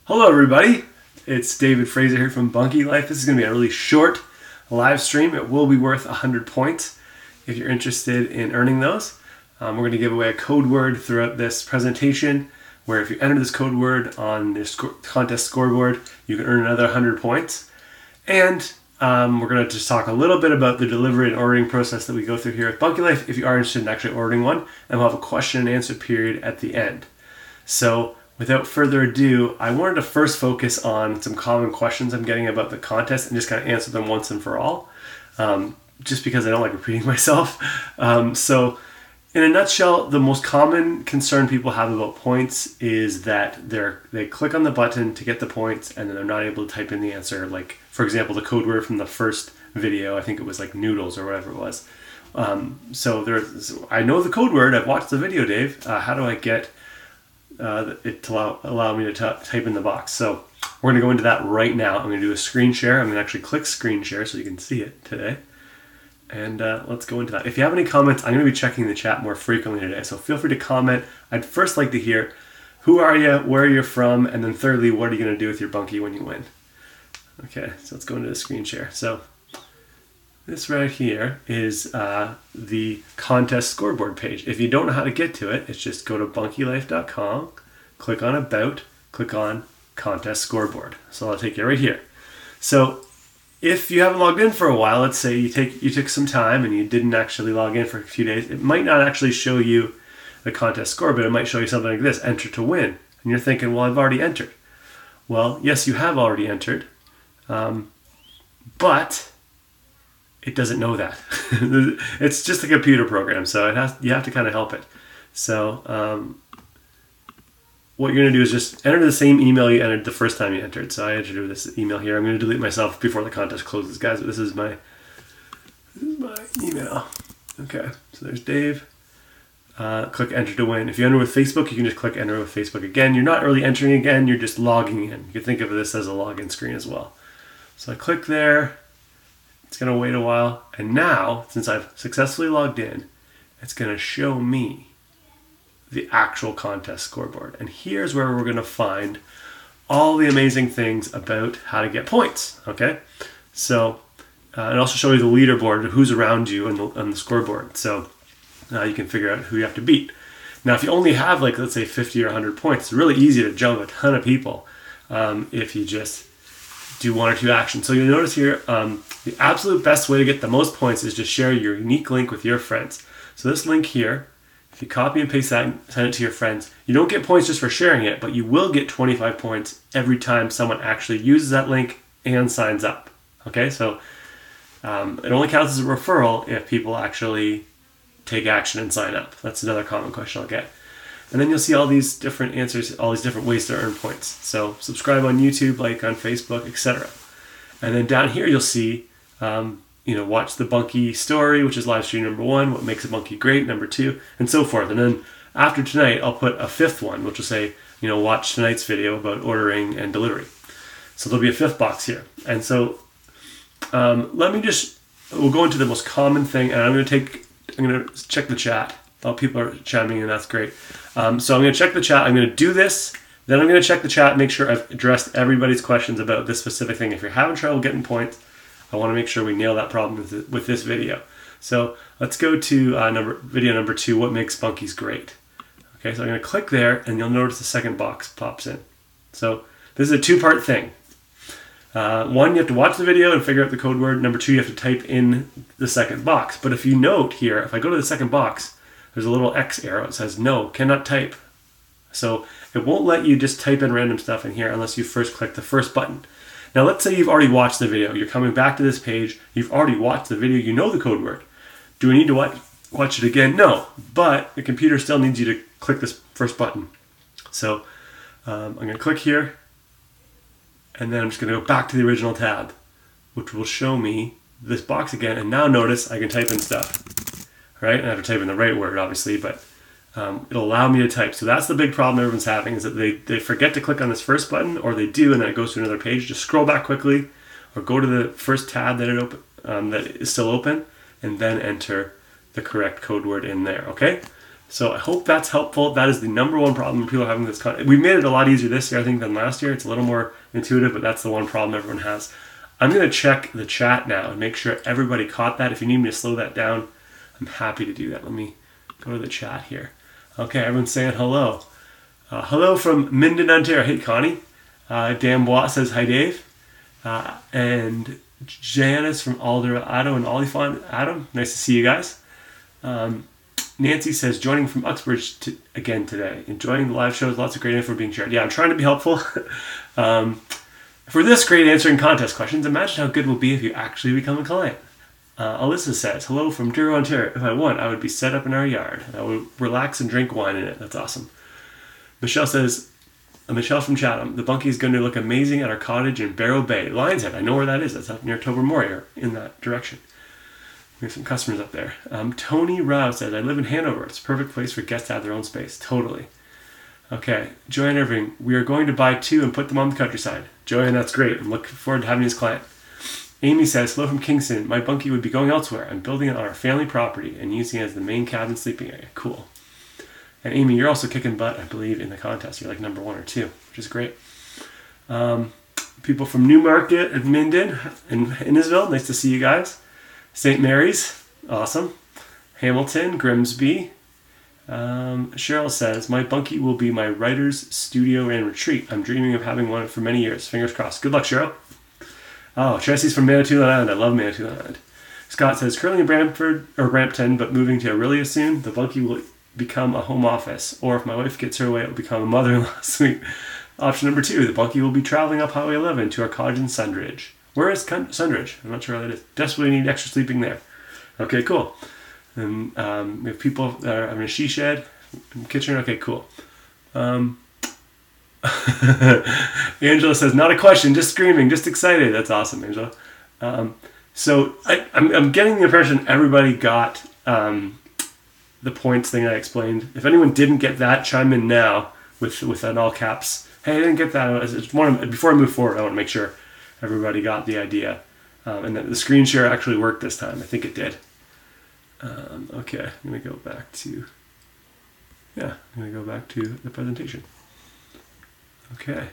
Hello everybody, it's David Fraser here from Bunkie Life. This is going to be a really short live stream. It will be worth 100 points if you're interested in earning those. We're going to give away a code word throughout this presentation where if you enter this code word on this contest scoreboard, you can earn another 100 points. And we're going to just talk a little bit about the delivery and ordering process that we go through here at Bunkie Life if you are interested in actually ordering one, and we'll have a question and answer period at the end. So without further ado, I wanted to first focus on some common questions I'm getting about the contest and just kind of answer them once and for all, just because I don't like repeating myself. So in a nutshell, the most common concern people have about points is that they click on the button to get the points and then they're not able to type in the answer. Like, for example, the code word from the first video, I think it was like noodles or whatever it was. So I know the code word, I've watched the video, Dave. How do I get it to allow me to type in the box? So we're going to go into that right now. I'm going to do a screen share. I'm going to actually click screen share so you can see it today. And let's go into that. If you have any comments, I'm going to be checking the chat more frequently today, so feel free to comment. I'd first like to hear, who are you, where are you from, and then thirdly, what are you going to do with your bunkie when you win? Okay, so let's go into the screen share. So this right here is the contest scoreboard page. If you don't know how to get to it, it's just go to bunkielife.com, click on About, click on Contest Scoreboard. So I'll take you right here. So if you haven't logged in for a while, let's say you took some time and you didn't actually log in for a few days, it might not actually show you the contest score, but it might show you something like this, enter to win. And you're thinking, well, I've already entered. Well, yes, you have already entered, but it doesn't know that. It's just a computer program, so you have to kind of help it. So what you're going to do is just enter the same email you entered the first time you entered. So I entered this email here. I'm going to delete myself before the contest closes, guys, but this is my email. Okay, so there's Dave. Click enter to win. If you enter with Facebook, you can just click enter with Facebook again. You're not really entering again, you're just logging in. You can think of this as a login screen as well. So I click there. It's going to wait a while, and now, since I've successfully logged in, it's going to show me the actual contest scoreboard. And here's where we're going to find all the amazing things about how to get points, okay? So, and also show you the leaderboard, who's around you on the scoreboard. So you can figure out who you have to beat. Now, if you only have, like, let's say 50 or 100 points, it's really easy to jump a ton of people if you just do one or two actions. So you'll notice here, the absolute best way to get the most points is just share your unique link with your friends. So this link here, if you copy and paste that and send it to your friends, you don't get points just for sharing it, but you will get 25 points every time someone actually uses that link and signs up. Okay, so it only counts as a referral if people actually take action and sign up. That's another common question I'll get. And then you'll see all these different answers, all these different ways to earn points. So subscribe on YouTube, like on Facebook, etc. And then down here you'll see, watch the Bunkie story, which is live stream number 1, what makes a Bunkie great, number 2, and so forth. And then after tonight, I'll put a 5th one, which will say, watch tonight's video about ordering and delivery. So there'll be a 5th box here. And so we'll go into the most common thing, and I'm going to check the chat. Oh, people are chiming in, that's great. So I'm going to check the chat. I'm going to do this, then I'm going to check the chat, make sure I've addressed everybody's questions about this specific thing. If you're having trouble getting points, I want to make sure we nail that problem with this video. So let's go to video number 2, what makes bunkies great. Okay, so I'm going to click there, and you'll notice the second box pops in. So this is a 2-part thing. 1, you have to watch the video and figure out the code word. Number 2, you have to type in the second box. But if you note here, if I go to the second box, there's a little X arrow. It says, no, cannot type. So it won't let you just type in random stuff in here unless you first click the first button. Now let's say you've already watched the video. You're coming back to this page. You've already watched the video. You know the code word. Do we need to watch it again? No, but the computer still needs you to click this first button. So I'm going to click here, and then I'm just going to go back to the original tab, which will show me this box again. And now notice I can type in stuff. Right? And I have to type in the right word, obviously, but it'll allow me to type. So that's the big problem everyone's having, is that they forget to click on this first button, or they do, and then it goes to another page. Just scroll back quickly, or go to the first tab that is still open, and then enter the correct code word in there, okay? So I hope that's helpful. That is the number one problem people are having with this. We made it a lot easier this year, I think, than last year. It's a little more intuitive, but that's the one problem everyone has. I'm going to check the chat now and make sure everybody caught that. If you need me to slow that down, I'm happy to do that. Let me go to the chat here. Okay, everyone's saying hello. Hello from Minden, Ontario. Hey, Connie. Dan Bois says, hi, Dave. And Janice from Alderado and Oliphant. Adam, nice to see you guys. Nancy says, joining from Uxbridge again today. Enjoying the live shows. Lots of great info being shared. Yeah, I'm trying to be helpful. For this great answering contest questions, imagine how good it will be if you actually become a client. Alyssa says, hello from Douro, Ontario. If I won, I would be set up in our yard. I would relax and drink wine in it. That's awesome. Michelle says, Michelle from Chatham, the Bunkie is going to look amazing at our cottage in Barrow Bay. Lion's Head, I know where that is. That's up near Tobermory, in that direction. We have some customers up there. Tony Rao says, I live in Hanover. It's a perfect place for guests to have their own space. Totally. Okay. Joanne Irving, we are going to buy 2 and put them on the countryside. Joanne, that's great. I'm looking forward to having this client. Amy says, hello from Kingston. My Bunkie would be going elsewhere. I'm building it on our family property and using it as the main cabin sleeping area. Cool. And Amy, you're also kicking butt, I believe, in the contest. You're like number 1 or 2, which is great. People from Newmarket and Minden and Innisville, nice to see you guys. St. Mary's, awesome. Hamilton, Grimsby. Cheryl says, my Bunkie will be my writer's studio and retreat. I'm dreaming of having one for many years. Fingers crossed. Good luck, Cheryl. Oh, Chelsea's from Manitoulin Island. I love Manitoulin Island. Scott says, currently in Brampton, but moving to Aurelia soon. The Bunkie will become a home office. Or if my wife gets her way, it will become a mother-in-law suite. Option number 2, the Bunkie will be traveling up Highway 11 to our cottage in Sundridge. Where is Sundridge? I'm not sure where that is. Desperately need extra sleeping there. Okay, cool. And we have people that are having a she shed, kitchen. Okay, cool. Angela says, not a question, just screaming, just excited. That's awesome, Angela. So I'm getting the impression everybody got the points thing I explained. If anyone didn't get that, chime in now with an all caps. Hey, I didn't get that. Before I move forward, I want to make sure everybody got the idea. And that the screen share actually worked this time. I think it did. Okay, I'm going to go back to, the presentation. Okay,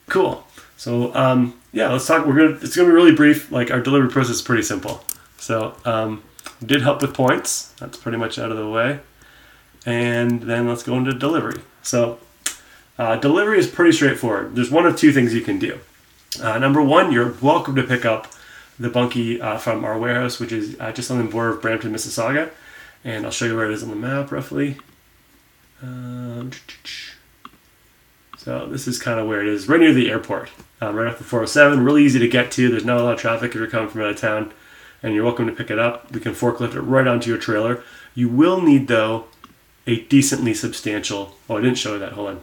cool. So, let's talk. It's going to be really brief. Like, our delivery process is pretty simple. So, did help with points. That's pretty much out of the way. And then let's go into delivery. So, delivery is pretty straightforward. There's one of 2 things you can do. Number 1, you're welcome to pick up the Bunkie from our warehouse, which is just on the border of Brampton, Mississauga. And I'll show you where it is on the map, roughly. So this is kind of where it is, right near the airport, right off the 407. Really easy to get to. There's not a lot of traffic if you're coming from out of town. And you're welcome to pick it up. We can forklift it right onto your trailer. You will need, though, a decently substantial... Oh, I didn't show you that. Hold on.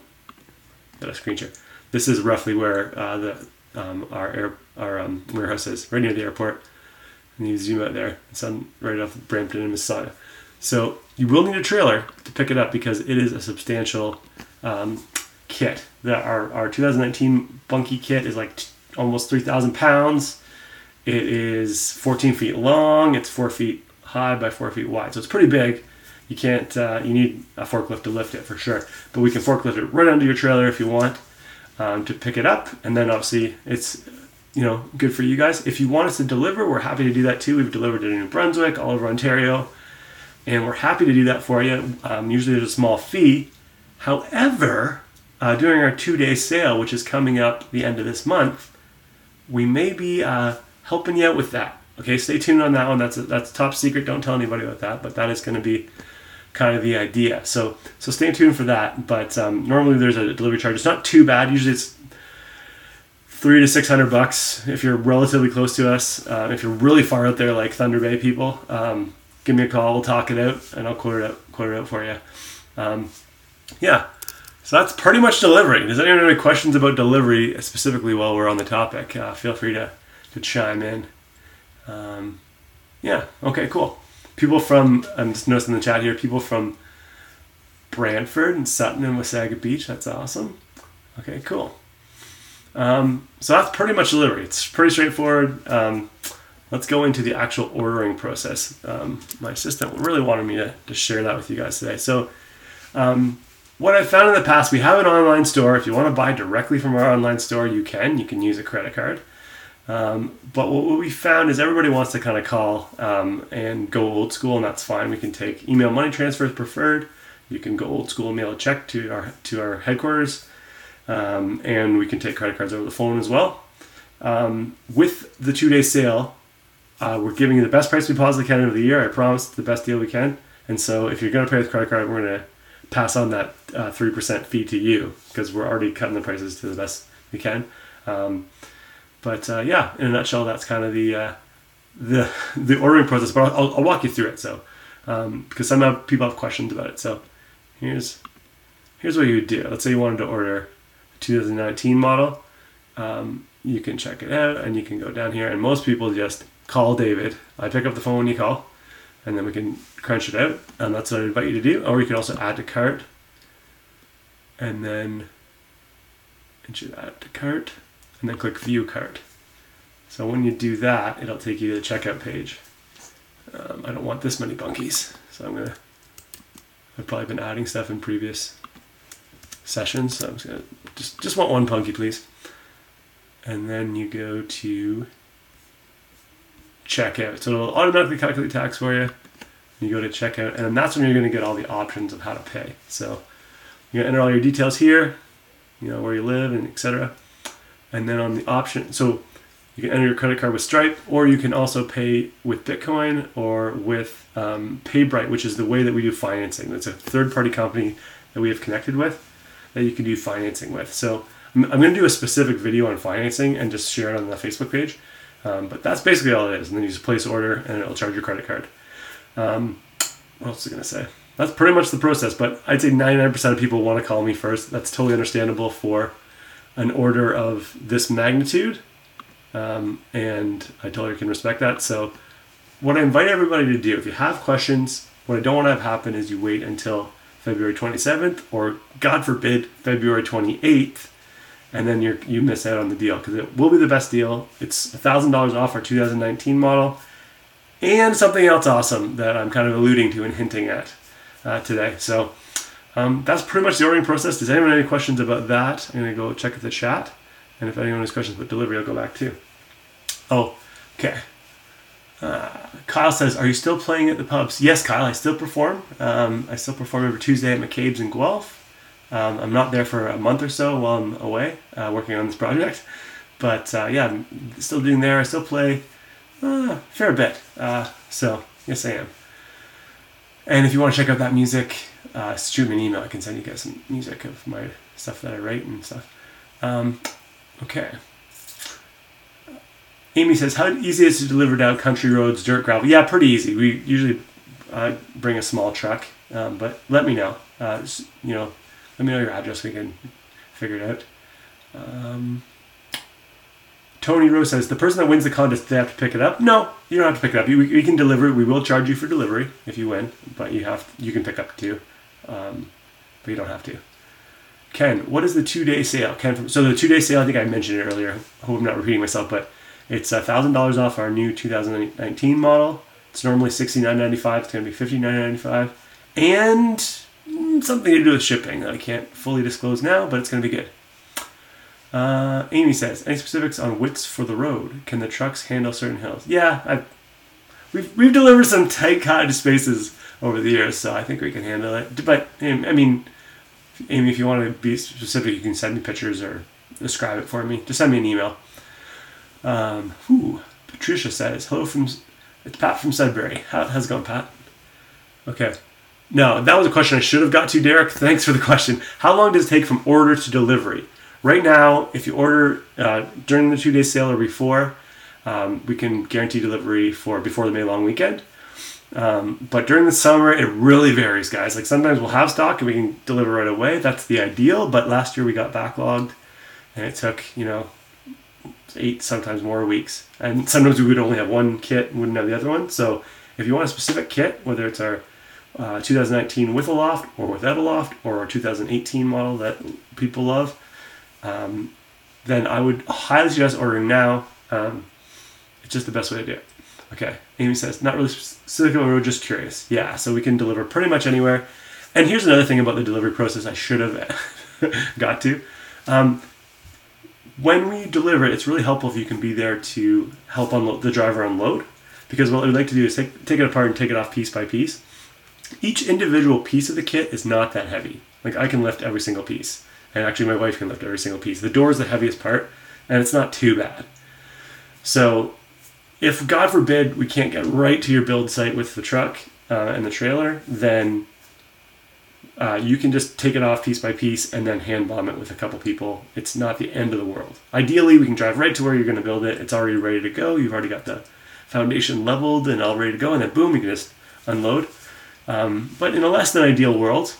Got a screen share. This is roughly where our warehouse is, right near the airport. And you zoom out there. It's on right off of Brampton and Mississauga. So you will need a trailer to pick it up because it is a substantial kit. Our 2019 Bunkie kit is like almost 3,000 pounds. It is 14 feet long. It's 4 feet high by 4 feet wide. So it's pretty big. You can't, you need a forklift to lift it for sure. But we can forklift it right under your trailer if you want to pick it up. And then obviously it's, good for you guys. If you want us to deliver, we're happy to do that too. We've delivered it in New Brunswick, all over Ontario. And we're happy to do that for you. Usually there's a small fee. However, during our 2-day sale, which is coming up the end of this month, we may be helping you out with that. Okay, stay tuned on that one. That's top secret. Don't tell anybody about that, but that is going to be kind of the idea. So stay tuned for that. But normally there's a delivery charge. It's not too bad. Usually it's $300 to $600 if you're relatively close to us. If you're really far out there, like Thunder Bay people, give me a call. We'll talk it out, and I'll quote it out for you. So that's pretty much delivery. Does anyone have any questions about delivery specifically while we're on the topic? Feel free to chime in. Okay, cool. People from, I'm just noticing in the chat here, people from Brantford and Sutton and Wasaga Beach. That's awesome. Okay, cool. So that's pretty much delivery. It's pretty straightforward. let's go into the actual ordering process. My assistant really wanted me to share that with you guys today. So what I've found in the past, we have an online store. If you want to buy directly from our online store, you can use a credit card. But what we found is everybody wants to kind of call and go old school, and that's fine. We can take email money transfers preferred. You can go old school and mail a check to our headquarters, and we can take credit cards over the phone as well. With the 2-day sale, we're giving you the best price we possibly can of the year. I promise, the best deal we can. And so if you're going to pay with credit card, we're going to pass on that 3% fee to you because we're already cutting the prices to the best we can. But yeah, in a nutshell, that's kind of the ordering process. But I'll walk you through it. So because some people have questions about it. So here's what you would do. Let's say you wanted to order a 2019 model. You can check it out, and you can go down here. And most people just call David. I pick up the phone when you call, and then we can crunch it out. And that's what I invite you to do. Or you can also add to cart, and then it should add to cart. And then click View Cart. So when you do that, it'll take you to the checkout page. I don't want this many bunkies, so I've probably been adding stuff in previous sessions, so I'm just gonna just want one bunkie, please. And then you go to checkout. So it'll automatically calculate tax for you. You go to checkout, and then that's when you're going to get all the options of how to pay. So you're going to enter all your details here, where you live and etc. And then on the option, so you can enter your credit card with Stripe, or you can also pay with Bitcoin or with PayBright, which is the way that we do financing. It's a third-party company that we have connected with that you can do financing with. So I'm going to do a specific video on financing and just share it on the Facebook page. But that's basically all it is. And then you just place order, and it'll charge your credit card. What else was I going to say? That's pretty much the process, but I'd say 99% of people want to call me first. That's totally understandable for an order of this magnitude, and I totally can respect that. So what I invite everybody to do, if you have questions, what I don't want to have happen is you wait until February 27th or God forbid February 28th, and then you miss out on the deal, because it will be the best deal. It's $1,000 off our 2019 model and something else awesome that I'm kind of alluding to and hinting at today. So that's pretty much the ordering process. Does anyone have any questions about that? I'm going to go check the chat. And if anyone has questions about delivery, I'll go back too. Oh, okay. Kyle says, are you still playing at the pubs? Yes, Kyle, I still perform. I still perform every Tuesday at McCabe's in Guelph. I'm not there for a month or so while I'm away working on this project. But yeah, I'm still doing there. I still play a fair bit. So yes, I am. And if you want to check out that music, shoot me an email. I can send you guys some music of my stuff that I write and stuff. Okay. Amy says, how easy is it to deliver down country roads, dirt, gravel? Yeah, pretty easy. We usually bring a small truck, but let me know. Let me know your address. We can figure it out. Tony Rose says, the person that wins the contest, they have to pick it up? No, you don't have to pick it up. We can deliver it. We will charge you for delivery if you win, but you can pick up too. But you don't have to. Ken, what is the 2-day sale? So the 2-day sale, I think I mentioned it earlier. I hope I'm not repeating myself, but it's $1,000 off our new 2019 model. It's normally $69.95. It's going to be $59.95. And something to do with shipping that I can't fully disclose now, but it's going to be good. Amy says, any specifics on widths for the road? Can the trucks handle certain hills? Yeah, we've delivered some tight cottage spaces over the years, so I think we can handle it. But, I mean, Amy, if you want to be specific, you can send me pictures or describe it for me. Just send me an email. Patricia says, hello it's Pat from Sudbury. How's it going, Pat? Okay. No, that was a question I should have got to, Derek. Thanks for the question. How long does it take from order to delivery? Right now, if you order during the 2-day sale or before, we can guarantee delivery for before the May long weekend. But during the summer, it really varies, guys. Like sometimes we'll have stock and we can deliver right away. That's the ideal. But last year we got backlogged and it took, 8, sometimes more weeks. And sometimes we would only have one kit and wouldn't have the other one. So if you want a specific kit, whether it's our 2019 with a loft or without a loft, or our 2018 model that people love, then I would highly suggest ordering now. It's just the best way to do it. Okay, Amy says, not really specific about road, just curious. Yeah, so we can deliver pretty much anywhere. And here's another thing about the delivery process I should have got to. When we deliver it, it's really helpful if you can be there to help unload the driver unload. Because what we'd like to do is take it apart and take it off piece by piece. Each individual piece of the kit is not that heavy. Like, I can lift every single piece. And actually my wife can lift every single piece. The door is the heaviest part, and it's not too bad. So if, God forbid, we can't get right to your build site with the truck and the trailer, then you can just take it off piece by piece and then hand bomb it with a couple people. It's not the end of the world. Ideally, we can drive right to where you're going to build it. It's already ready to go. You've already got the foundation leveled and all ready to go, and then boom, you can just unload. But in a less than ideal world,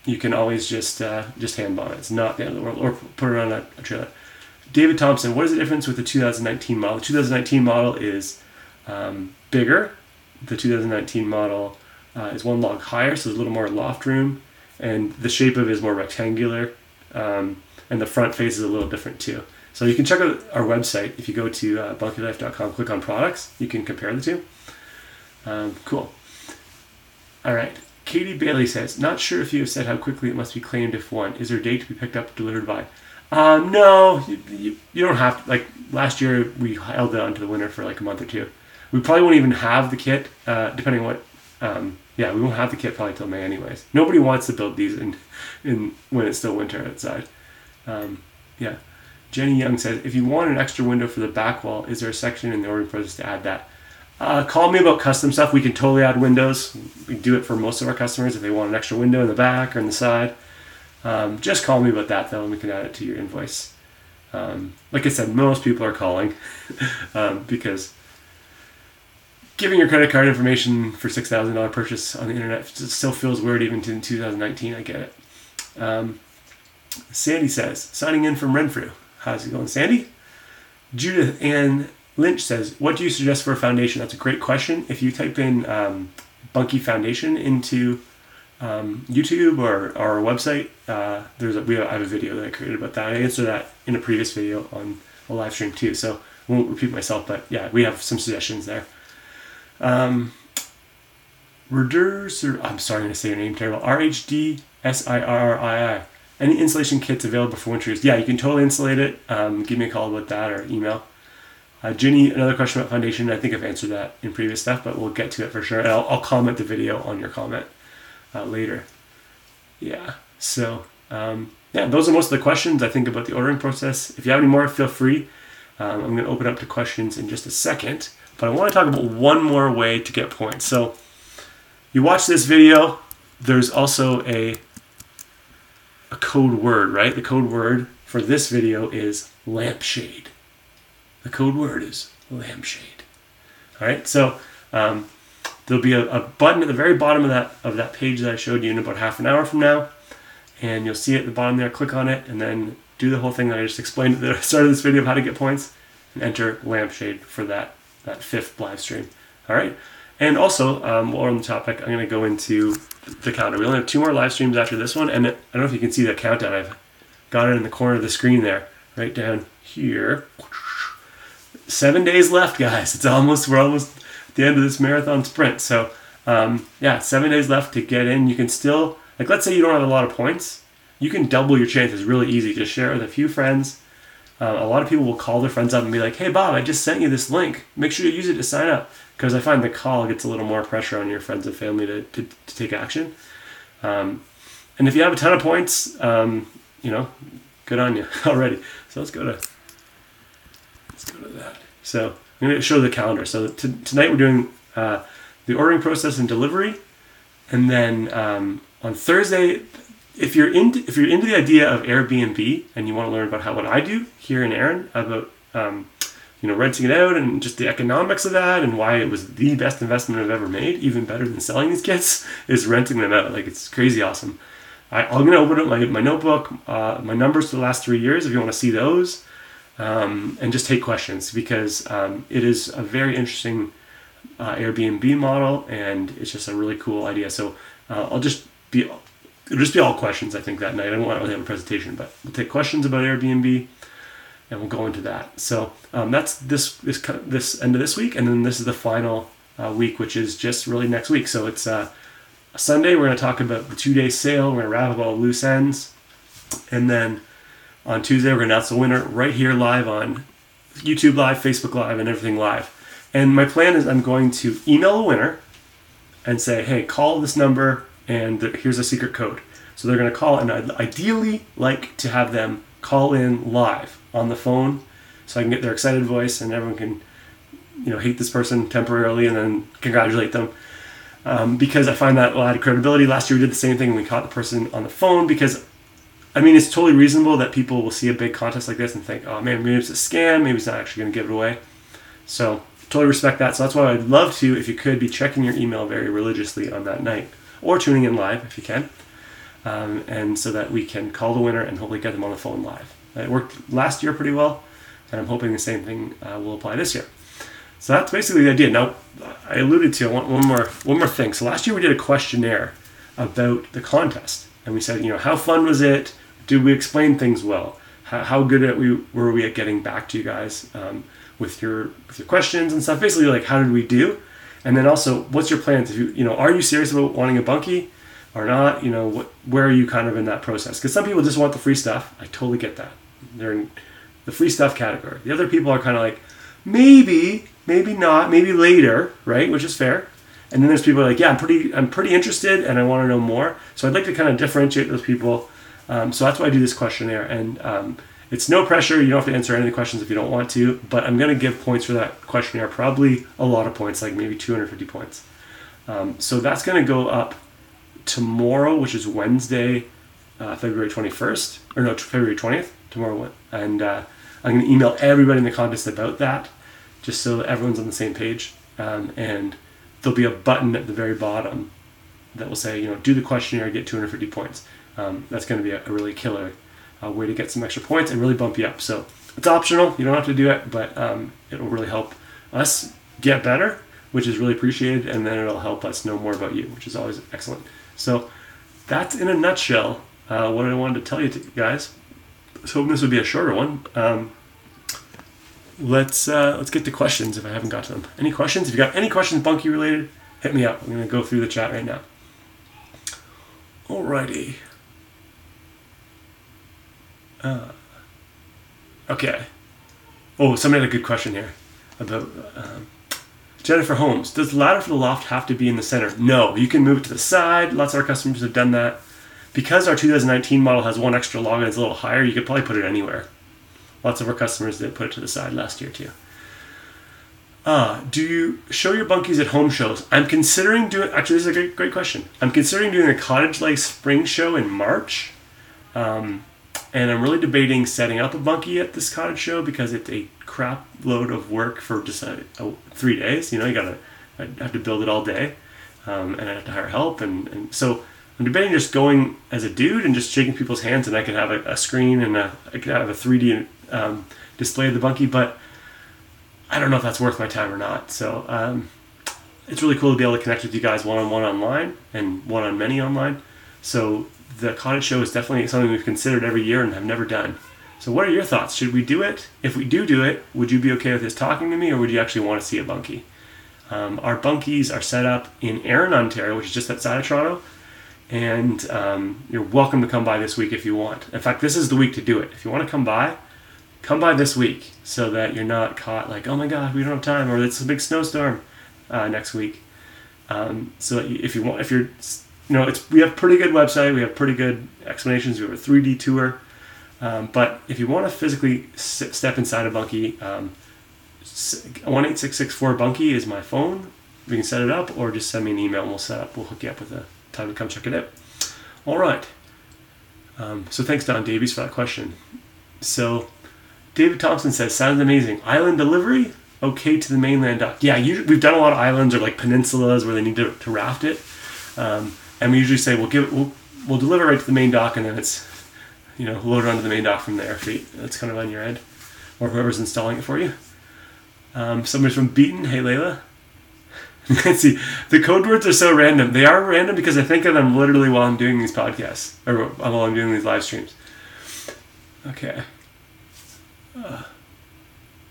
you can always just hand bomb it. It's not the end of the world, or put it on a trailer. David Thompson, what is the difference with the 2019 model? The 2019 model is bigger. The 2019 model is one log higher, so there's a little more loft room, and the shape of it is more rectangular, and the front face is a little different too. So you can check out our website. If you go to bunkielife.com, click on products, you can compare the two. Cool. All right. Katie Bailey says, not sure if you have said how quickly it must be claimed if one. Is there a date to be picked up, delivered by? No, you don't have to. Like, last year, we held it onto the winter for like a month or two. We probably won't even have the kit, depending on what, yeah, we won't have the kit probably till May anyways. Nobody wants to build these in when it's still winter outside. Yeah. Jenny Young says, if you want an extra window for the back wall, is there a section in the ordering process to add that? Call me about custom stuff. We can totally add windows. We do it for most of our customers if they want an extra window in the back or in the side. Just call me about that though, and we can add it to your invoice. Like I said, most people are calling because giving your credit card information for $6,000 purchase on the internet still feels weird even in 2019. I get it. Sandy says, signing in from Renfrew. How's it going, Sandy? Judith Ann Lynch says, what do you suggest for a foundation? That's a great question. If you type in Bunkie Foundation into YouTube or our website, I have a video that I created about that. I answered that in a previous video on a live stream too, so I won't repeat myself, but yeah, we have some suggestions there. I'm sorry, I'm going to say your name terrible. RHDSIRRII. Any insulation kits available for winter use? Yeah, you can totally insulate it. Give me a call about that or email. Ginny, another question about foundation. I think I've answered that in previous stuff, but we'll get to it for sure. And I'll comment the video on your comment later. Yeah, so yeah, those are most of the questions I think about the ordering process. If you have any more, feel free. I'm going to open up to questions in just a second, but I want to talk about one more way to get points. So you watch this video, there's also a code word, right? The code word for this video is lampshade. The code word is lampshade. All right, so there'll be a button at the very bottom of that page that I showed you in about half an hour from now, and you'll see it at the bottom there. Click on it, and then do the whole thing that I just explained at the start of this video of how to get points, and enter lampshade for that fifth live stream. All right, and also while we're on the topic, I'm going to go into the calendar. We only have 2 more live streams after this one, and I don't know if you can see the countdown. I've got it in the corner of the screen there, right down here. 7 days left, guys. We're almost at the end of this marathon sprint. So yeah, 7 days left to get in. You can still, like, let's say you don't have a lot of points, you can double your chances really easy. Just share it with a few friends. A lot of people will call their friends up and be like, hey Bob, I just sent you this link. Make sure you use it to sign up. Because I find the call gets a little more pressure on your friends and family to take action. And if you have a ton of points, you know, good on you already. So let's go to that. So I'm going to show the calendar. So tonight we're doing the ordering process and delivery, and then on Thursday, if you're into the idea of Airbnb and you want to learn about what I do here in Erin about you know, renting it out and just the economics of that and why it was the best investment I've ever made, even better than selling these kits, is renting them out. Like, it's crazy awesome. I'm going to open up my notebook, my numbers for the last 3 years if you want to see those, and just take questions, because it is a very interesting Airbnb model, and it's just a really cool idea. So it'll just be all questions, I think, that night. I don't want to really have a presentation, but we'll take questions about Airbnb. and we'll go into that. So that's this end of this week, and then this is the final week, which is just really next week. So it's Sunday. We're going to talk about the 2-day sale. We're going to wrap up all the loose ends, and then on Tuesday we're going to announce the winner right here live on YouTube Live, Facebook Live, and everything live. And my plan is I'm going to email the winner and say, hey, call this number, and here's a secret code. So they're going to call, and I'd ideally like to have them call in live on the phone so I can get their excited voice and everyone can, hate this person temporarily and then congratulate them. Because I find that a lot of credibility. Last year we did the same thing and we caught the person on the phone because, it's totally reasonable that people will see a big contest like this and think, oh man, maybe it's a scam, maybe it's not actually going to give it away. So totally respect that. So that's why I'd love to, if you could, be checking your email very religiously on that night or tuning in live if you can. And so that we can call the winner and hopefully get them on the phone live. It worked last year pretty well, and I'm hoping the same thing will apply this year. So that's basically the idea. Now, I alluded to one more thing. So last year we did a questionnaire about the contest, and we said, how fun was it? Did we explain things well? How good were we at getting back to you guys with your questions and stuff? Basically, like, how did we do? And then also, what's your plans? If are you serious about wanting a Bunkie or not? Where are you kind of in that process? Because some people just want the free stuff. I totally get that. They're in the free stuff category. The other people are kind of like, maybe not, maybe later, right? Which is fair. And then there's people like, yeah, I'm pretty interested and I want to know more. So I'd like to kind of differentiate those people. So that's why I do this questionnaire. And it's no pressure. You don't have to answer any of the questions if you don't want to. But I'm going to give points for that questionnaire, probably a lot of points, like maybe 250 points. So that's going to go up tomorrow, which is Wednesday, February 21st. Or no, February 20th. Tomorrow. And I'm going to email everybody in the contest about that, just so that everyone's on the same page. And there'll be a button at the very bottom that will say, do the questionnaire, get 250 points. That's going to be a really killer way to get some extra points and really bump you up. So it's optional. You don't have to do it, but it'll really help us get better, which is really appreciated. And then it'll help us know more about you, which is always excellent. So that's in a nutshell what I wanted to tell you guys. So this would be a shorter one. Let's get to questions if I haven't got to them. Any questions? If you got any questions Bunkie related, hit me up. I'm going to go through the chat right now. Alrighty. Okay. Oh, somebody had a good question here about Jennifer Holmes. Does the ladder for the loft have to be in the center? No, you can move it to the side. Lots of our customers have done that. Because our 2019 model has one extra log and it's a little higher, you could probably put it anywhere. Lots of our customers did put it to the side last year too. Do you show your bunkies at home shows? I'm considering doing, actually this is a great question. I'm considering doing a Cottage Life spring show in March. And I'm really debating setting up a bunkie at this cottage show because it's a crap load of work for just 3 days. I have to build it all day. And I have to hire help. And so I'm debating just going as a dude and just shaking people's hands, and I could have a screen and I could have a 3D display of the bunkie, but I don't know if that's worth my time or not. So it's really cool to be able to connect with you guys one-on-one online and one-on-many online. So the cottage show is definitely something we've considered every year and have never done. So what are your thoughts? Should we do it? If we do it, would you be okay with this talking to me, or would you actually want to see a bunkie? Our bunkies are set up in Erin, Ontario, which is just outside of Toronto. And you're welcome to come by this week if you want. In fact, this is the week to do it. If you want to come by this week so that you're not caught like, oh my God, we don't have time, or it's a big snowstorm next week. So if you want, we have a pretty good website, we have pretty good explanations, we have a 3D tour. But if you want to physically step inside a bunkie, 18664-BUNKIE is my phone. We can set it up, or just send me an email and we'll hook you up with a time to come check it out. All right. So thanks, Don Davies, for that question. So David Thompson says, sounds amazing. Island delivery? Okay to the mainland dock. Yeah, we've done a lot of islands or like peninsulas where they need to raft it. And we usually say we'll deliver right to the main dock, and then it's loaded onto the main dock from there. That's kind of on your end, or whoever's installing it for you. Somebody's from Beaton. Hey, Layla. See, the code words are so random. They are random because I think of them literally while I'm doing these podcasts, or while I'm doing these live streams. Okay.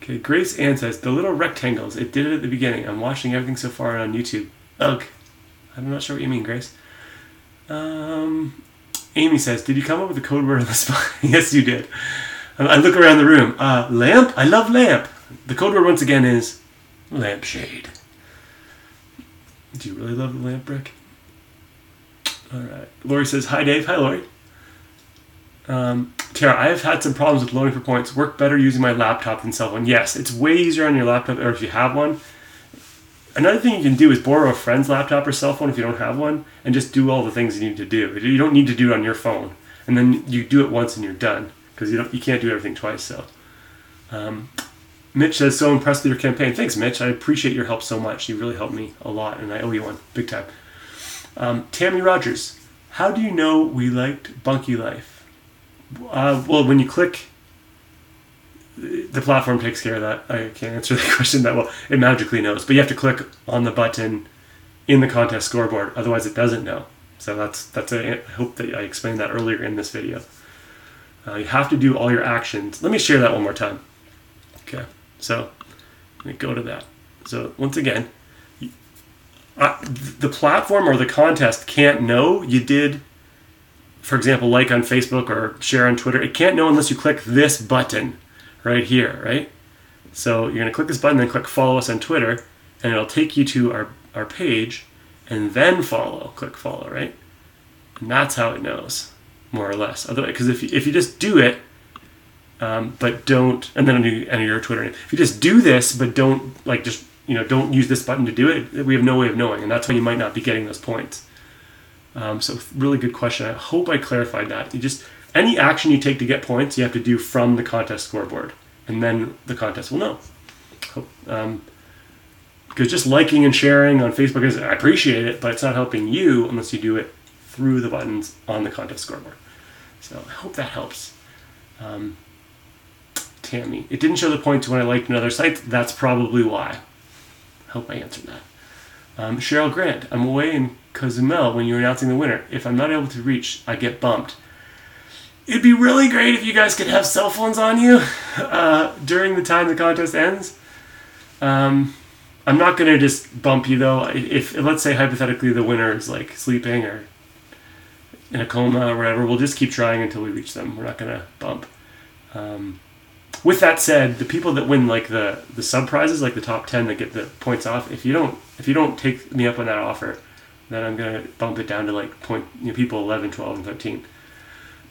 Okay, Grace Ann says, the little rectangles, it did it at the beginning. I'm watching everything so far on YouTube. Ugh. I'm not sure what you mean, Grace. Amy says, did you come up with the code word on the spot? Yes, you did. I look around the room. Lamp? I love lamp. The code word, once again, is lampshade. Do you really love the lamp, Rick? All right. Lori says, hi, Dave. Hi, Lori. Tara, I have had some problems with loading for points. Work better using my laptop than cell phone. Yes, it's way easier on your laptop, or if you have one. Another thing you can do is borrow a friend's laptop or cell phone if you don't have one, and just do all the things you need to do. You don't need to do it on your phone, and then you do it once and you're done, because you can't do everything twice. So, Mitch says, so impressed with your campaign. Thanks, Mitch. I appreciate your help so much. You really helped me a lot, and I owe you one, big time. Tammy Rogers, how do you know we liked Bunkie Life? Well, when you click, the platform takes care of that. I can't answer the question that well. It magically knows, but you have to click on the button in the contest scoreboard. Otherwise, it doesn't know. So I hope that I explained that earlier in this video. You have to do all your actions. Let me share that one more time. Okay, so let me go to that. So once again, the platform or the contest can't know you did, for example, like on Facebook or share on Twitter. It can't know unless you click this button right here, right? So you're going to click this button, then click follow us on Twitter, and it'll take you to our page, and then click follow, right? And that's how it knows, more or less. Otherwise, because if you just do it, but don't, and then enter your Twitter name. If you just do this, but don't, don't use this button to do it, we have no way of knowing, and that's why you might not be getting those points. So really good question. I hope I clarified that. Any action you take to get points, you have to do from the contest scoreboard, and then the contest will know. Because just liking and sharing on Facebook I appreciate it, but it's not helping you unless you do it through the buttons on the contest scoreboard. So I hope that helps. Tammy, it didn't show the points when I liked another site. That's probably why. I hope I answered that. Cheryl Grant, I'm away in Cozumel when you're announcing the winner. If I'm not able to reach, I get bumped. It'd be really great if you guys could have cell phones on you during the time the contest ends. I'm not going to just bump you, though. If let's say, hypothetically, the winner is like sleeping or in a coma or whatever, we'll just keep trying until we reach them. We're not going to bump. With that said, the people that win like the sub prizes, like the top 10 that get the points off, if you don't take me up on that offer, then I'm going to bump it down to people 11, 12, and 13.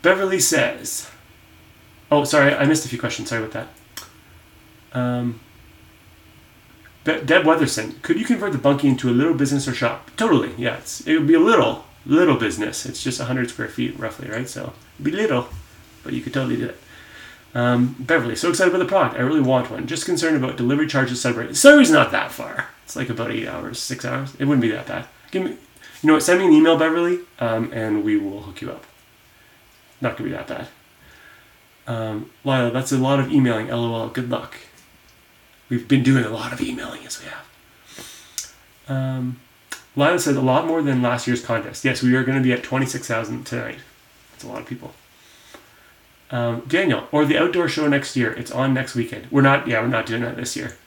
Beverly says, oh, sorry, I missed a few questions. Sorry about that. Deb Weatherson, could you convert the Bunkie into a little business or shop? Totally, yeah. It would be a little business. It's just 100 square feet, roughly, right? So it'd be little, but you could totally do it. Beverly, so excited about the product. I really want one. Just concerned about delivery charges separate. Surrey's not that far. It's like about 8 hours, 6 hours. It wouldn't be that bad. Send me an email, Beverly, and we will hook you up. Not going to be that bad. Lila, that's a lot of emailing. LOL. Good luck. We've been doing a lot of emailing, yes we have. Lila said a lot more than last year's contest. Yes, we are going to be at 26,000 tonight. That's a lot of people. Daniel, or the outdoor show next year. It's on next weekend. We're not doing that this year.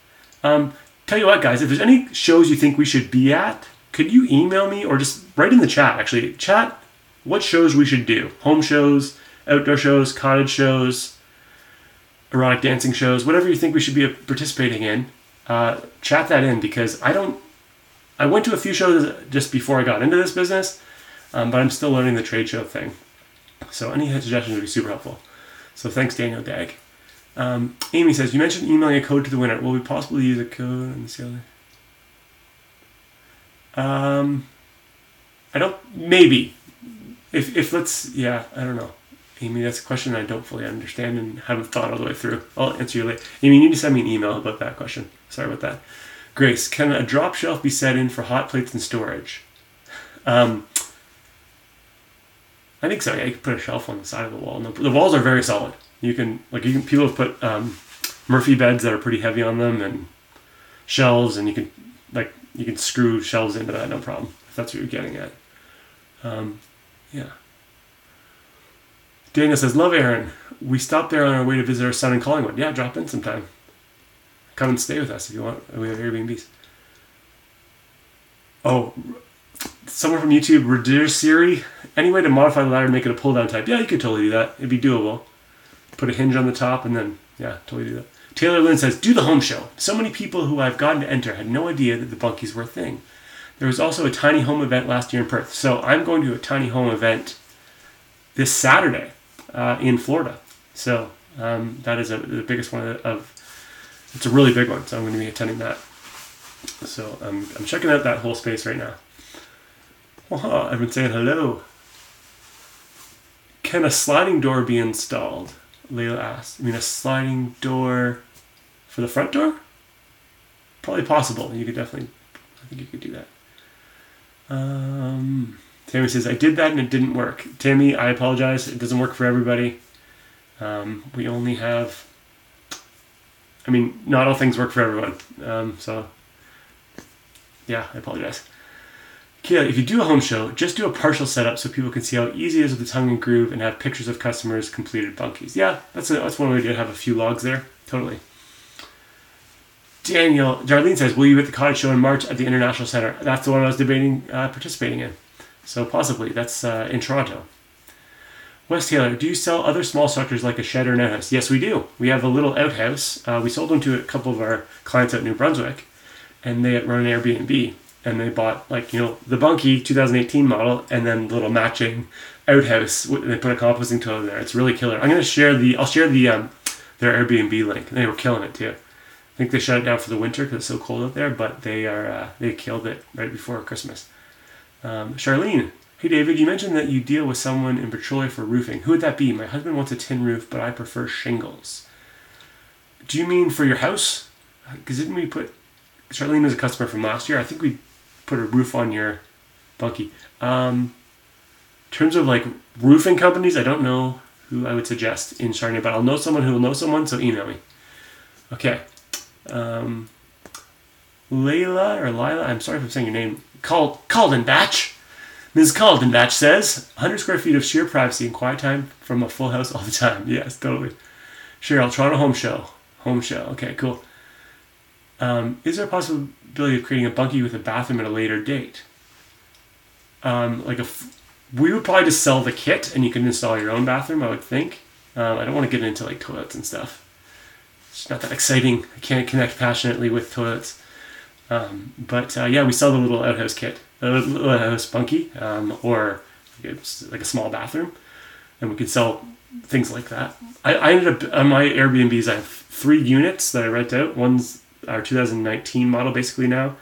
Tell you what, guys, if there's any shows you think we should be at, could you email me or just write in the chat, actually. Chat what shows we should do. Home shows, outdoor shows, cottage shows, erotic dancing shows, whatever you think we should be participating in. Chat that in, because I went to a few shows just before I got into this business, but I'm still learning the trade show thing. So any suggestions would be super helpful. So thanks, Daniel Dag. Amy says, you mentioned emailing a code to the winner. Will we possibly use a code on the sale? I don't, maybe. If let's, yeah, I don't know. Amy, that's a question I don't fully understand and haven't thought all the way through. I'll answer you later. Amy, you need to send me an email about that question. Sorry about that. Grace, can a drop shelf be set in for hot plates and storage? I think so. Yeah, you can put a shelf on the side of the wall. The walls are very solid. People have put Murphy beds that are pretty heavy on them and shelves, and you can screw shelves into that, no problem. If that's what you're getting at. Yeah. Daniel says, love Aaron. we stopped there on our way to visit our son in Collingwood. Yeah, drop in sometime. Come and stay with us if you want. We have Airbnbs. Oh, someone from YouTube, reduce Siri. Any way to modify the ladder and make it a pull-down type? Yeah, you could totally do that. It'd be doable. Put a hinge on the top and then, yeah, totally do that. Taylor Lynn says, do the home show. So many people who I've gotten to enter had no idea that the Bunkies were a thing. There was also a tiny home event last year in Perth. So I'm going to a tiny home event this Saturday in Florida. So that is the biggest one it's a really big one. So I'm going to be attending that. So I'm checking out that whole space right now. Oh, I've been saying hello. Can a sliding door be installed? Layla asked. I mean, a sliding door for the front door? Probably possible. You could definitely, I think you could do that. Tammy says, I did that and it didn't work. Tammy, I apologize. It doesn't work for everybody. We only have, I mean, not all things work for everyone. So, yeah, I apologize. Kayla, if you do a home show, just do a partial setup so people can see how easy it is with the tongue and groove and have pictures of customers' completed bunkies. Yeah, that's one way to have a few logs there. Totally. Darlene says, will you be at the cottage show in March at the International Centre? That's the one I was debating participating in. So possibly. That's in Toronto. Wes Taylor, do you sell other small structures like a shed or an outhouse? Yes, we do. We have a little outhouse. We sold them to a couple of our clients out in New Brunswick, and they had run an Airbnb. And they bought, the Bunkie 2018 model and then the little matching outhouse. They put a composting toilet in there. It's really killer. I'll share their Airbnb link. They were killing it too. I think they shut it down for the winter because it's so cold out there, but they killed it right before Christmas. Charlene, hey David, you mentioned that you deal with someone in Petrolia for roofing. Who would that be? My husband wants a tin roof, but I prefer shingles. Do you mean for your house? Because didn't we put... Charlene was a customer from last year. I think we put a roof on your Bunkie. In terms of roofing companies, I don't know who I would suggest in Charlene, but I'll know someone who will know someone, so email me. Okay. Lila, I'm sorry if I'm saying your name. Caldenbatch. Ms. Caldenbatch says, 100 square feet of sheer privacy and quiet time from a full house all the time. Yes, totally. Cheryl, Toronto home show. Home show. Okay, cool. Is there a possibility of creating a Bunkie with a bathroom at a later date? We would probably just sell the kit and you can install your own bathroom, I would think. I don't want to get into toilets and stuff. It's not that exciting. I can't connect passionately with toilets. But we sell the little outhouse kit, the little outhouse Bunkie, or it's like a small bathroom, and we can sell things like that. I ended up on my Airbnbs. I have 3 units that I rent out. One's our 2019 model basically now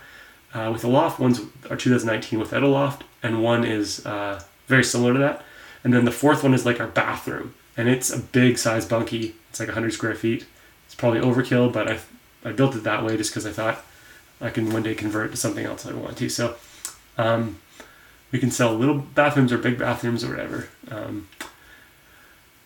with a loft. One's our 2019 without a loft, and one is very similar to that. And then the 4th one is our bathroom, and it's a big size Bunkie. It's 100 square feet. It's probably overkill, but I built it that way just because I thought I can one day convert it to something else I want to. So we can sell little bathrooms or big bathrooms or whatever.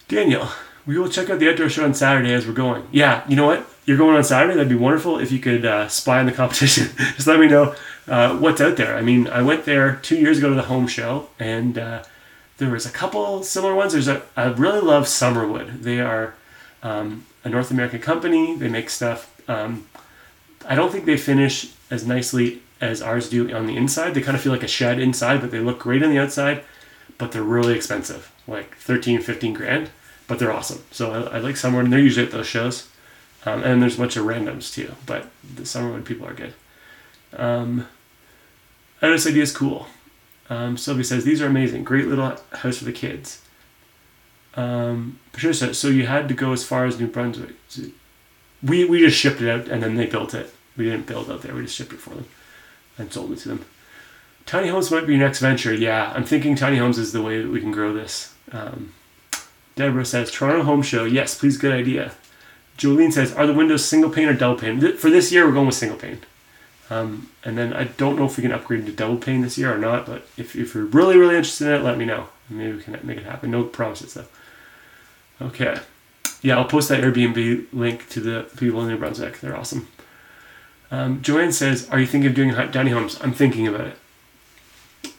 Daniel, we will check out the outdoor show on Saturday as we're going. Yeah, you know what? You're going on Saturday? That'd be wonderful if you could spy on the competition. Just let me know what's out there. I mean, I went there 2 years ago to the home show, and there was a couple similar ones. I really love Summerwood. They are a North American company. They make stuff. I don't think they finish as nicely as ours do on the inside. They kind of feel like a shed inside, but they look great on the outside. But they're really expensive, 13, 15 grand. But they're awesome. So I like Summerwood, and they're usually at those shows. And there's a bunch of randoms too, but the Summerwood people are good. This idea is cool. Sylvia says, these are amazing. Great little house for the kids. Patricia says, so you had to go as far as New Brunswick. We just shipped it out and then they built it. We didn't build out there. We just shipped it for them and sold it to them. Tiny homes might be your next venture. Yeah, I'm thinking tiny homes is the way that we can grow this. Deborah says, Toronto home show. Yes, please, good idea. Jolene says, are the windows single pane or double pane? For this year, we're going with single pane. And then I don't know if we can upgrade to double pane this year or not, but if you're really, really interested in it, let me know. Maybe we can make it happen. No promises, though. Okay. Yeah, I'll post that Airbnb link to the people in New Brunswick. They're awesome. Joanne says, are you thinking of doing tiny homes? I'm thinking about it.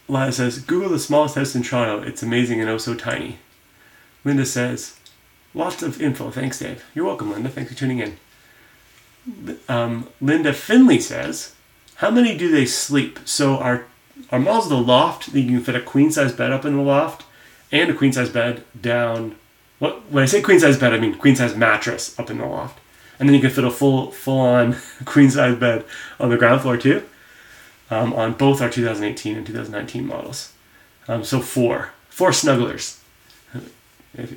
Lila says, Google the smallest house in Toronto. It's amazing and oh so tiny. Linda says, Lots of info. Thanks, Dave. You're welcome, Linda. Thanks for tuning in. Linda Finley says, how many do they sleep? So our models of the loft, you can fit a queen-size bed up in the loft and a queen-size bed down. When I say queen-size bed, I mean queen-size mattress up in the loft. And then you can fit a full-on queen-size bed on the ground floor too, on both our 2018 and 2019 models. So four snugglers.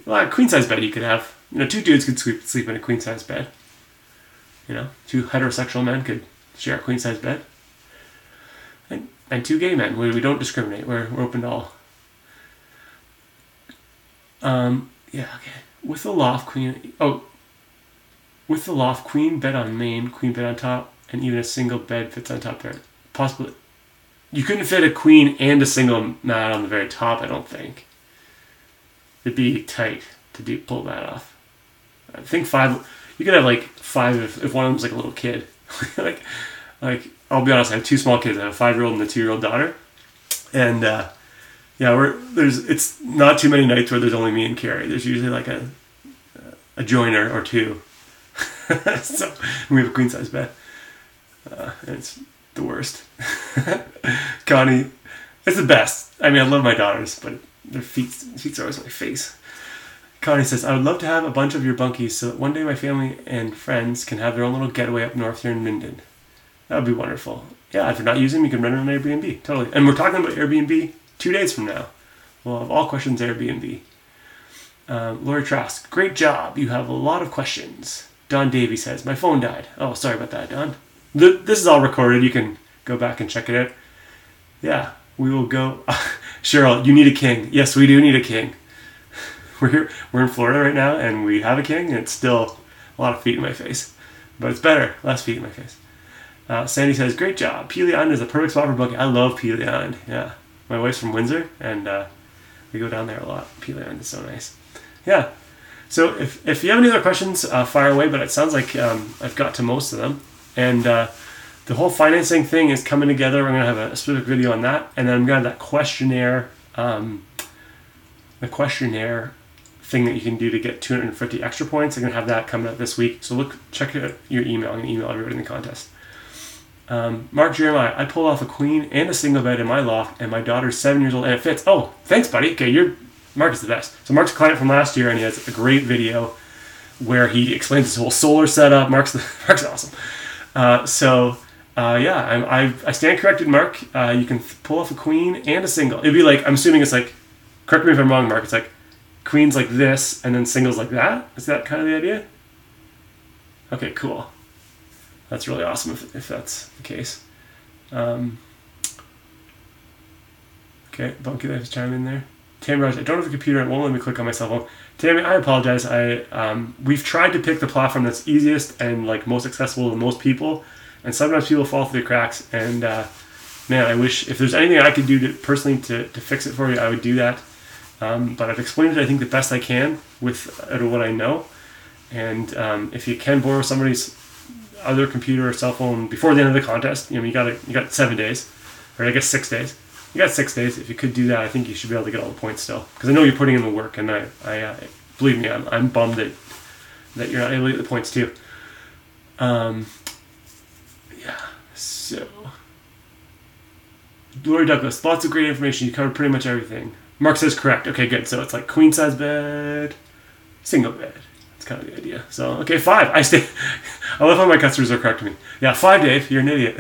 Well, a queen-size bed you could have. Two dudes could sleep in a queen-size bed. Two heterosexual men could share a queen-size bed. And two gay men. We don't discriminate. We're open to all. Yeah, okay. With the loft, queen bed on main, queen bed on top, and even a single bed fits on top there. Possibly. You couldn't fit a queen and a single mat on the very top, I don't think. It'd be tight to pull that off. I think 5. You could have like 5 if one of them's like a little kid. like I'll be honest, I have 2 small kids. I have a 5-year-old and a 2-year-old daughter, and it's not too many nights where there's only me and Carrie. There's usually like a joiner or 2. So we have a queen size bed, and it's the worst. Connie, it's the best. I mean, I love my daughters, but their feet are always on my face. Connie says, I would love to have a bunch of your bunkies so that one day my family and friends can have their own little getaway up north here in Minden. That would be wonderful. Yeah, if you're not using them, you can rent it on Airbnb. Totally. And we're talking about Airbnb 2 days from now. We'll have all questions Airbnb. Lori Trask, great job. You have a lot of questions. Don Davey says, my phone died. Oh, sorry about that, Don. This is all recorded. You can go back and check it out. Yeah, we will go. Cheryl, you need a king. Yes, we do need a king. We're in Florida right now, and we have a king, and it's still a lot of feet in my face. But it's better. Less feet in my face. Sandy says, great job. Peely Island is a perfect spot for Bunkie. I love Peely Island. Yeah. My wife's from Windsor, and we go down there a lot. Peely Island is so nice. Yeah. So if you have any other questions, fire away, but it sounds like I've got to most of them. And the whole financing thing is coming together. We're going to have a specific video on that. And then I'm going to have that questionnaire, thing that you can do to get 250 extra points. I'm going to have that coming up this week. So check out your email. I'm going to email everybody in the contest. Mark Jeremiah, I pulled off a queen and a single bed in my loft, and my daughter's 7 years old, and it fits. Oh, thanks, buddy. Okay, Mark is the best. So Mark's a client from last year, and he has a great video where he explains his whole solar setup. Mark's awesome. I stand corrected, Mark. You can pull off a queen and a single. It'd be like, I'm assuming it's like, correct me if I'm wrong, Mark, it's like queens like this, and then singles like that? Is that kind of the idea? Okay, cool. That's really awesome if that's the case. Okay, Bunkie Life chime in there. Tammy Rogers, I don't have a computer. It won't let me click on my cell phone. Tammy, I apologize. We've tried to pick the platform that's easiest and like most accessible to most people, and sometimes people fall through the cracks. And man, I wish if there's anything I could do personally to fix it for you, I would do that. But I've explained it, I think, the best I can with what I know. And if you can borrow somebody's other computer or cell phone before the end of the contest, you got 7 days, or I guess 6 days. You got 6 days. If you could do that, I think you should be able to get all the points still, because I know you're putting in the work, and I believe me, I'm bummed that you're not able to get the points too. Yeah. So, Lori Douglas, lots of great information. You covered pretty much everything. Mark says correct. Okay, good. So it's like queen size bed, single bed. That's kind of the idea. So okay, 5. I love how my customers are correcting me. Yeah, 5, Dave. You're an idiot.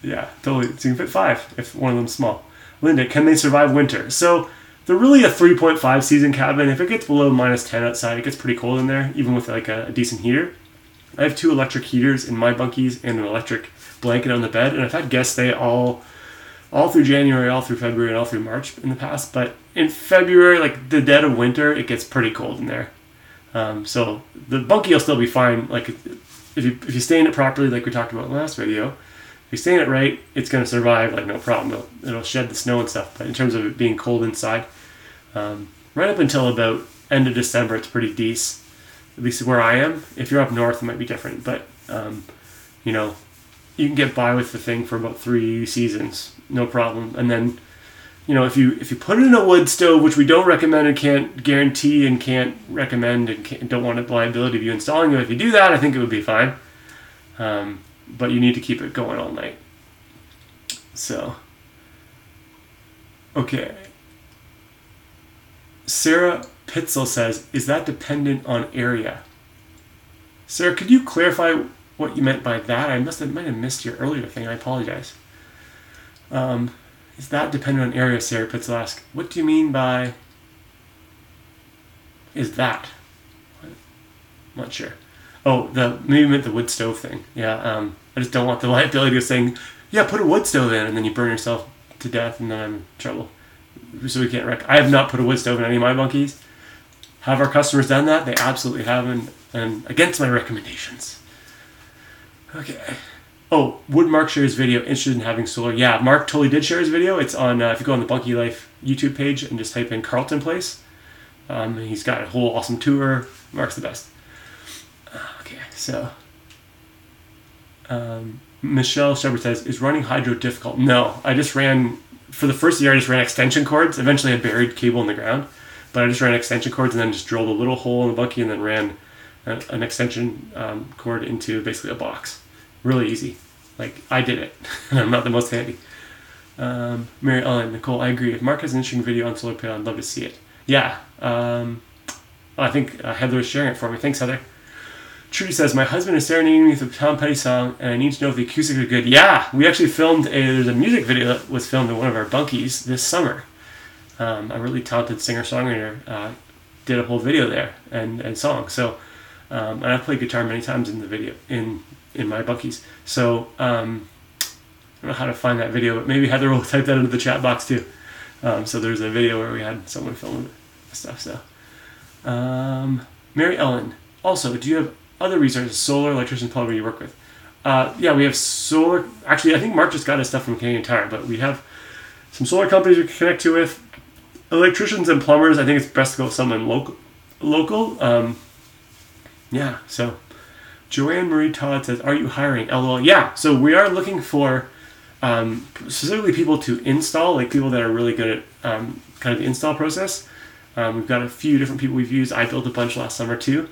Yeah, totally. So you can fit 5 if one of them's small. Linda, can they survive winter? So they're really a 3.5 season cabin. If it gets below -10 outside, it gets pretty cold in there, even with like a decent heater. I have 2 electric heaters in my bunkies and an electric blanket on the bed, and I've had guests stay all through January, all through February, and all through March in the past. But in February, like the dead of winter, it gets pretty cold in there. So the bunkie will still be fine. Like if you stay in it properly, like we talked about in the last video, if you stay in it right, it's going to survive like no problem. It'll shed the snow and stuff. But in terms of it being cold inside, right up until about end of December, it's pretty decent. At least where I am. If you're up north, it might be different. But you can get by with the thing for about 3 seasons, no problem. And then if you put it in a wood stove, which we don't recommend and can't guarantee and can't recommend and don't want the liability of you installing it, if you do that, I think it would be fine. But you need to keep it going all night. So, okay. Sarah Pitzel says, is that dependent on area? Sarah, could you clarify what you meant by that? I might have missed your earlier thing. I apologize. Is that dependent on area? Sarah Pitzel asks, what do you mean by is that? I'm not sure. Oh, maybe you meant the wood stove thing. Yeah, I just don't want the liability of saying, yeah, put a wood stove in, and then you burn yourself to death, and then I'm in trouble. So we can't I have not put a wood stove in any of my bunkies. Have our customers done that? They absolutely haven't, and against my recommendations. Okay. Oh, would Mark share his video? Interested in having solar? Yeah, Mark totally did share his video. It's on, if you go on the Bunkie Life YouTube page and just type in Carlton Place. He's got a whole awesome tour. Mark's the best. Okay, so Michelle Shepard says, is running hydro difficult? No, I just ran, for the first year I just ran extension cords. Eventually I buried cable in the ground, but I just ran extension cords and then just drilled a little hole in the Bunkie and then ran an extension cord into basically a box. Really easy. Like, I did it. And I'm not the most handy. Mary Ellen, Nicole, I agree. If Mark has an interesting video on solar panel, I'd love to see it. Yeah. I think Heather is sharing it for me. Thanks, Heather. Trudy says, my husband is serenading me with a Tom Petty song, and I need to know if the acoustics are good. Yeah, we actually there's a music video that was filmed in one of our bunkies this summer. A really talented singer-songwriter did a whole video there and song. So, and I've played guitar many times in the video, in my bunkies. So, I don't know how to find that video, but maybe Heather will type that into the chat box too. So there's a video where we had someone film stuff. So, Mary Ellen, also, do you have other resources, solar, electrician, plumber you work with? Yeah, we have solar. Actually, I think Mark just got his stuff from Canadian Tire, but we have some solar companies we can connect to with. Electricians and plumbers, I think it's best to go with someone local. Yeah, so Joanne Marie Todd says, are you hiring? LOL. Yeah, so we are looking for specifically people to install, like people that are really good at kind of the install process. We've got a few different people we've used. I built a bunch last summer too.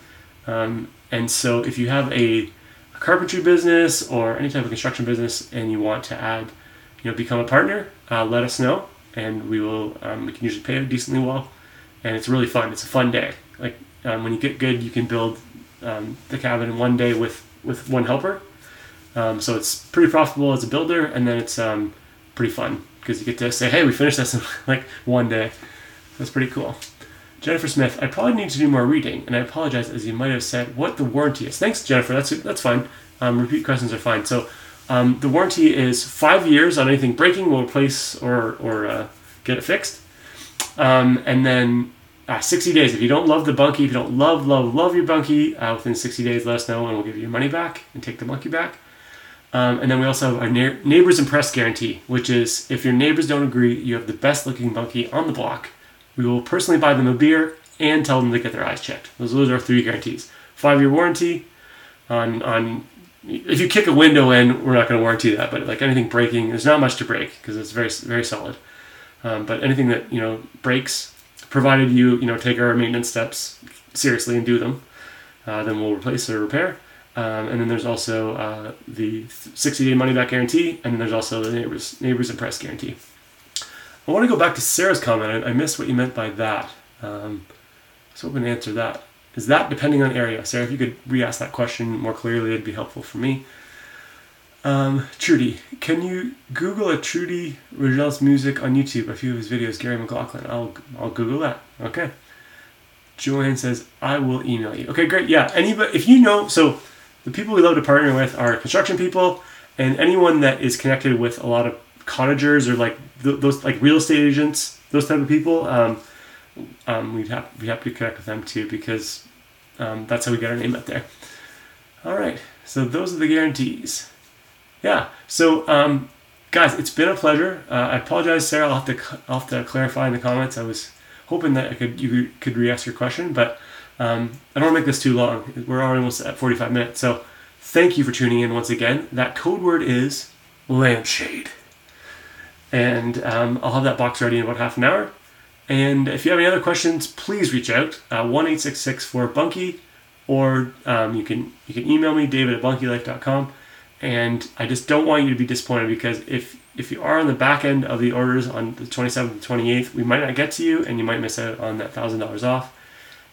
And so if you have a carpentry business or any type of construction business and you want to add, become a partner, let us know, and we will. We can usually pay decently well, and it's really fun. It's a fun day. Like when you get good, you can build the cabin in one day with one helper. So it's pretty profitable as a builder, and then it's pretty fun because you get to say, hey, we finished this in like one day. That's pretty cool. Jennifer Smith, I probably need to do more reading, and I apologize as you might have said what the warranty is. Thanks, Jennifer. That's fine. Repeat questions are fine. So the warranty is 5 years on anything breaking. We'll replace or get it fixed. And then 60 days. If you don't love the Bunkie, if you don't love your Bunkie, within 60 days, let us know, and we'll give you your money back and take the Bunkie back. And then we also have our neighbors impressed guarantee, which is if your neighbors don't agree, you have the best looking Bunkie on the block, we will personally buy them a beer and tell them to get their eyes checked. Those are our 3 guarantees. 5-year warranty on if you kick a window in, we're not going to warranty that, but like anything breaking, there's not much to break because it's very, very solid. But anything that, breaks, provided you, take our maintenance steps seriously and do them, then we'll replace or repair. And then there's also the 60-day money-back guarantee, and then there's also the neighbors impressed guarantee. I want to go back to Sarah's comment. I missed what you meant by that. I was hoping to answer that. Is that depending on area? Sarah, if you could re-ask that question more clearly, it'd be helpful for me. Trudy, can you Google a Trudy Rogel's music on YouTube? A few of his videos, Gary McLaughlin. I'll Google that. Okay. Joanne says, I will email you. Okay, great. Yeah, anybody, if you know, so the people we love to partner with are construction people and anyone that is connected with a lot of cottagers or like those like real estate agents, those type of people. We'd have to connect with them too because that's how we got our name out there. All right, so those are the guarantees. Yeah. So guys, it's been a pleasure. I apologize, Sarah. I'll have to clarify in the comments. I was hoping that you could re-ask your question, but I don't want to make this too long. We're almost at 45 minutes. So thank you for tuning in once again. That code word is lampshade. And I'll have that box ready in about half an hour. And if you have any other questions, please reach out, 1-866-4-BUNKIE, or you can email me, david@bunkielife.com. And I just don't want you to be disappointed, because if you are on the back end of the orders on the 27th and 28th, we might not get to you, and you might miss out on that $1,000 off.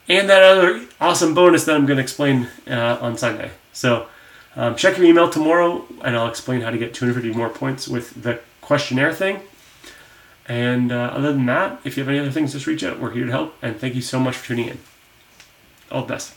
And that other awesome bonus that I'm going to explain on Sunday. So check your email tomorrow, and I'll explain how to get 250 more points with the questionnaire thing. And other than that, if you have any other things, just reach out. We're here to help. And thank you so much for tuning in. All the best.